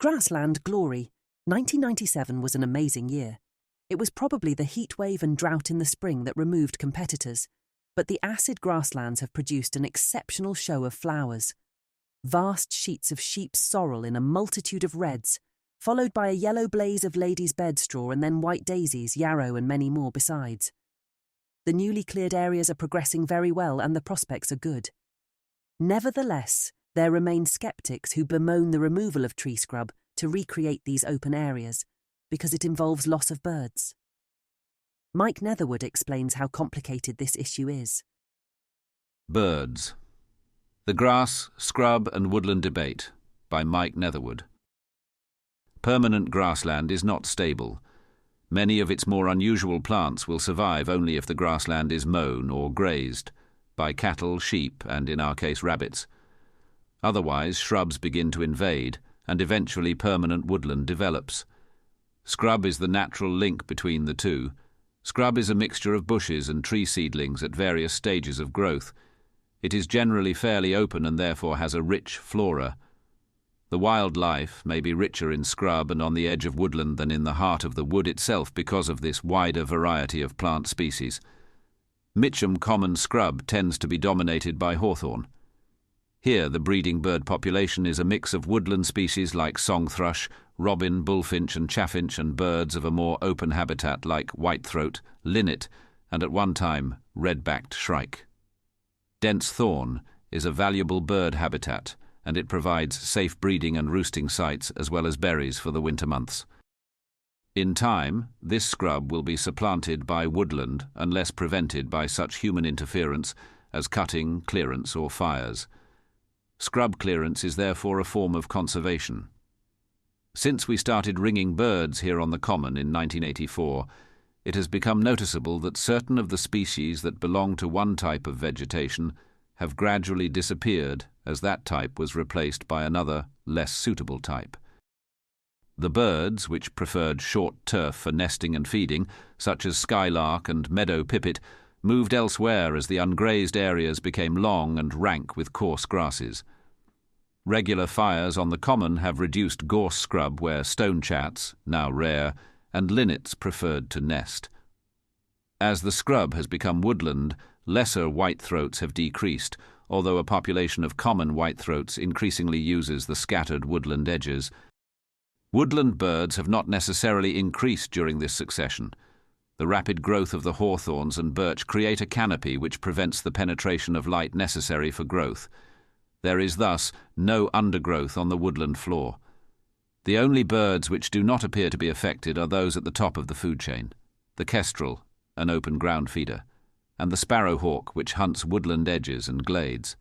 Grassland glory. 1997 was an amazing year. It was probably the heat wave and drought in the spring that removed competitors, but the acid grasslands have produced an exceptional show of flowers. Vast sheets of sheep's sorrel in a multitude of reds, followed by a yellow blaze of ladies' bedstraw and then white daisies, yarrow and many more besides. The newly cleared areas are progressing very well and the prospects are good. Nevertheless, there remain sceptics who bemoan the removal of tree scrub to recreate these open areas, because it involves loss of birds. Mike Netherwood explains how complicated this issue is. Birds. The Grass, Scrub and Woodland Debate by Mike Netherwood. Permanent grassland is not stable. Many of its more unusual plants will survive only if the grassland is mown or grazed by cattle, sheep and, in our case, rabbits. Otherwise, shrubs begin to invade and eventually permanent woodland develops. Scrub is the natural link between the two. Scrub is a mixture of bushes and tree seedlings at various stages of growth. It is generally fairly open and therefore has a rich flora. The wildlife may be richer in scrub and on the edge of woodland than in the heart of the wood itself because of this wider variety of plant species. Mitcham Common scrub tends to be dominated by hawthorn. Here the breeding bird population is a mix of woodland species like song thrush, robin, bullfinch and chaffinch and birds of a more open habitat like whitethroat, linnet and at one time red-backed shrike. Dense thorn is a valuable bird habitat and it provides safe breeding and roosting sites as well as berries for the winter months. In time, this scrub will be supplanted by woodland unless prevented by such human interference as cutting, clearance or fires. Scrub clearance is therefore a form of conservation. Since we started ringing birds here on the Common in 1984, it has become noticeable that certain of the species that belong to one type of vegetation have gradually disappeared as that type was replaced by another, less suitable type. The birds, which preferred short turf for nesting and feeding, such as skylark and meadow pipit, moved elsewhere as the ungrazed areas became long and rank with coarse grasses. Regular fires on the Common have reduced gorse scrub where stonechats, now rare, and linnets preferred to nest. As the scrub has become woodland, lesser whitethroats have decreased, although a population of common whitethroats increasingly uses the scattered woodland edges. Woodland birds have not necessarily increased during this succession. The rapid growth of the hawthorns and birch create a canopy which prevents the penetration of light necessary for growth. There is thus no undergrowth on the woodland floor. The only birds which do not appear to be affected are those at the top of the food chain: the kestrel, an open ground feeder, and the sparrowhawk which hunts woodland edges and glades.